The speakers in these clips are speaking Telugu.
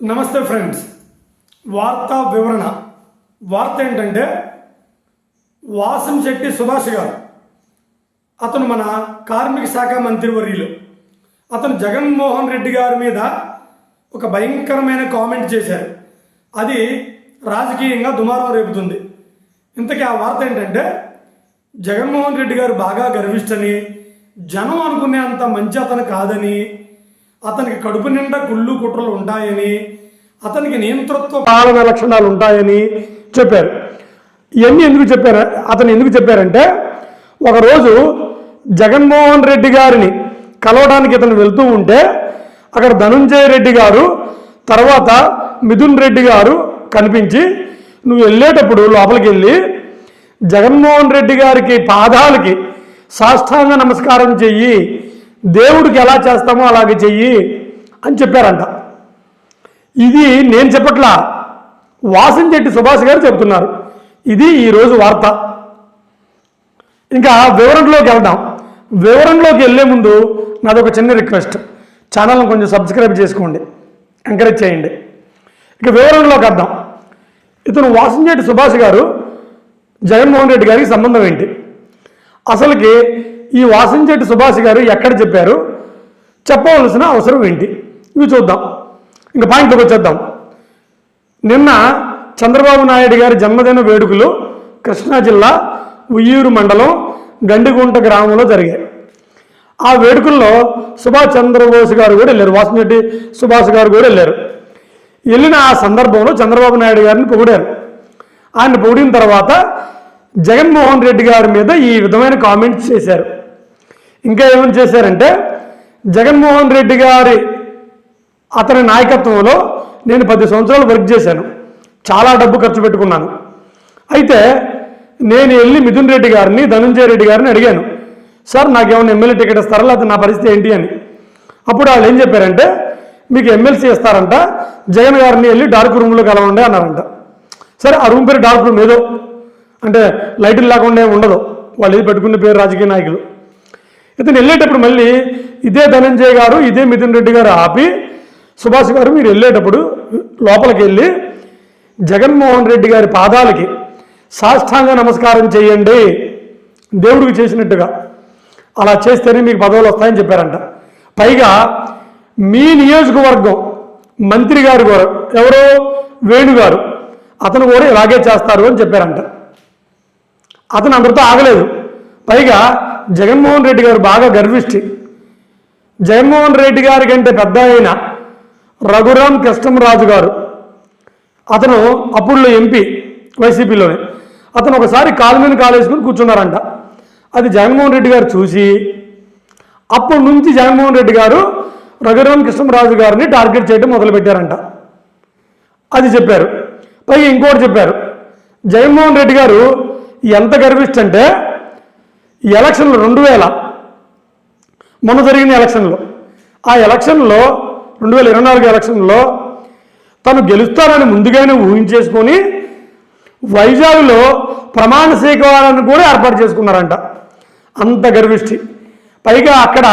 నమస్తే ఫ్రెండ్స్, వార్తా వివరణ. వార్త ఏంటంటే వాసంశెట్టి సుభాష్ గారు, అతను మన కార్మిక శాఖ మంత్రివర్యులు. అతను జగన్మోహన్ రెడ్డి గారి మీద ఒక భయంకరమైన కామెంట్ చేశారు. అది రాజకీయంగా దుమారం రేపుతుంది. ఇంతకీ ఆ వార్త ఏంటంటే జగన్మోహన్ రెడ్డి గారు బాగా గర్విష్టని, జనం అనుకునే అంత మంచి అతను కాదని, అతనికి కడుపు నిండా కుళ్ళు కుట్రలు ఉంటాయని, అతనికి నియంతృత్వ పాలన లక్షణాలు ఉంటాయని చెప్పారు. ఇవన్నీ ఎందుకు చెప్పారంటే ఒకరోజు జగన్మోహన్ రెడ్డి గారిని కలవడానికి ఇతను వెళ్తూ ఉంటే అక్కడ ధనుంజయ రెడ్డి గారు తర్వాత మిథున్ రెడ్డి గారు కనిపించి, నువ్వు వెళ్ళేటప్పుడు లోపలికి వెళ్ళి జగన్మోహన్ రెడ్డి గారికి పాదాలకి సాష్టాంగ నమస్కారం చెయ్యి, దేవుడికి ఎలా చేస్తామో అలాగే చెయ్యి అని చెప్పారంట. ఇది నేను చెప్పట్లా, వాసంశెట్టి సుభాష్ గారు చెబుతున్నారు. ఇది ఈరోజు వార్త. ఇంకా వివరంలోకి వెళ్ళే ముందు నాదొక చిన్న రిక్వెస్ట్, ఛానల్ని కొంచెం సబ్స్క్రైబ్ చేసుకోండి, ఎంకరేజ్ చేయండి. ఇక వివరంలోకి వద్దాం. ఇతను వాసంశెట్టి సుభాష్ గారు జగన్మోహన్ రెడ్డి గారికి సంబంధం ఏంటి, అసలుకి ఈ వాసంశెట్టి సుభాష్ గారు ఎక్కడ చెప్పారు, చెప్పవలసిన అవసరం ఏంటి, ఇవి చూద్దాం. ఇంకా పాయింట్లోకి వచ్చేద్దాం. నిన్న చంద్రబాబు నాయుడు గారి జన్మదిన వేడుకలు కృష్ణా జిల్లా ఉయ్యూరు మండలం గండిగుంట గ్రామంలో జరిగాయి. ఆ వేడుకల్లో సుభాష్ చంద్రబోస్ గారు కూడా వెళ్ళారు, వాసంశెట్టి సుభాష్ గారు కూడా వెళ్ళారు. వెళ్ళిన ఆ సందర్భంలో చంద్రబాబు నాయుడు గారిని పొగిడారు. ఆయన పొగిడిన తర్వాత జగన్మోహన్ రెడ్డి గారి మీద ఈ విధమైన కామెంట్స్ చేశారు. ఇంకా ఏమని చేశారంటే, జగన్మోహన్ రెడ్డి గారి అతని నాయకత్వంలో నేను 10 సంవత్సరాలు వర్క్ చేశాను, చాలా డబ్బు ఖర్చు పెట్టుకున్నాను. అయితే నేను వెళ్ళి మిథున్ రెడ్డి గారిని ధనుంజయ రెడ్డి గారిని అడిగాను, సార్ నాకేమైనా ఎమ్మెల్యే టికెట్ ఇస్తారా, లేకపోతే నా పరిస్థితి ఏంటి అని. అప్పుడు వాళ్ళు ఏం చెప్పారంటే, మీకు ఎమ్మెల్సీ ఇస్తారంట, జగన్ గారిని వెళ్ళి డార్క్ రూమ్లో కలవండి అన్నారంట. సరే, ఆ రూమ్ పేరు డార్క్ రూమ్, ఏదో అంటే లైట్లు లేకుండా ఉండదు, వాళ్ళు ఏది పెట్టుకునే పేరు రాజకీయ నాయకులు. ఇతను వెళ్ళేటప్పుడు మళ్ళీ ఇదే ధనంజయ గారు ఇదే మిథున్ రెడ్డి గారు ఆపి, సుభాష్ గారు మీరు వెళ్ళేటప్పుడు లోపలికి వెళ్ళి జగన్మోహన్ రెడ్డి గారి పాదాలకి సాష్టాంగ నమస్కారం చేయండి, దేవుడికి చేసినట్టుగా, అలా చేస్తేనే మీకు పదవులు వస్తాయని చెప్పారంట. పైగా మీ నియోజకవర్గం మంత్రి గారు కూడా ఎవరో వేణుగారు, అతను కూడా ఇలాగే చేస్తారు అని చెప్పారంట. అతను అందరితో ఆగలేదు. పైగా జగన్మోహన్ రెడ్డి గారు బాగా గర్విష్టి. జగన్మోహన్ రెడ్డి గారి కంటే పెద్ద అయిన రఘురామ్ కృష్ణరాజు గారు, అతను అప్పుడు ఎంపీ వైసీపీలోనే, అతను ఒకసారి కాలు మీద కాలు వేసుకుని కూర్చున్నారంట. అది జగన్మోహన్ రెడ్డి గారు చూసి అప్పటి నుంచి జగన్మోహన్ రెడ్డి గారు రఘురామ్ కృష్ణరాజు గారిని టార్గెట్ చేయడం మొదలుపెట్టారంట. అది చెప్పారు. పైగా ఇంకోటి చెప్పారు, జగన్మోహన్ రెడ్డి గారు ఎంత గర్విష్ట అంటే ఎలక్షన్లు 2000 మొన్న జరిగిన ఎలక్షన్లో, ఆ ఎలక్షన్లో 2024 ఎలక్షన్లో తను గెలుస్తానని ముందుగానే ఊహించేసుకొని వైజాగ్లో ప్రమాణ స్వీకారాన్ని కూడా ఏర్పాటు చేసుకున్నారంట. అంత గర్విష్టి. పైగా అక్కడ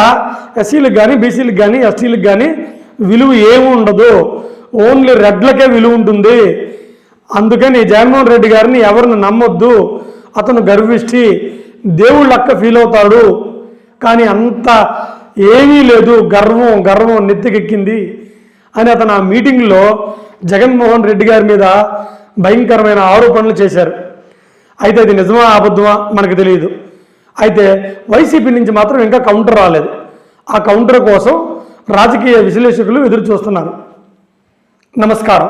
ఎస్సీలకు కానీ బీసీలకు కానీ ఎస్టీలకు కానీ విలువ ఏమి ఉండదు, ఓన్లీ రెడ్లకే విలువ ఉంటుంది. అందుకని జగన్మోహన్ రెడ్డి గారిని ఎవరిని నమ్మొద్దు, అతను గర్విష్టి, దేవుడు లెక్క ఫీల్ అవుతాడు. కానీ అంత ఏమీ లేదు, గర్వం నెత్తికెక్కింది అని అతను ఆ మీటింగ్లో జగన్మోహన్ రెడ్డి గారి మీద భయంకరమైన ఆరోపణలు చేశారు. అయితే అది నిజమా అబద్ధమా మనకు తెలియదు. అయితే వైసీపీ నుంచి మాత్రం ఇంకా కౌంటర్ రాలేదు. ఆ కౌంటర్ కోసం రాజకీయ విశ్లేషకులు ఎదురు చూస్తున్నారు. నమస్కారం.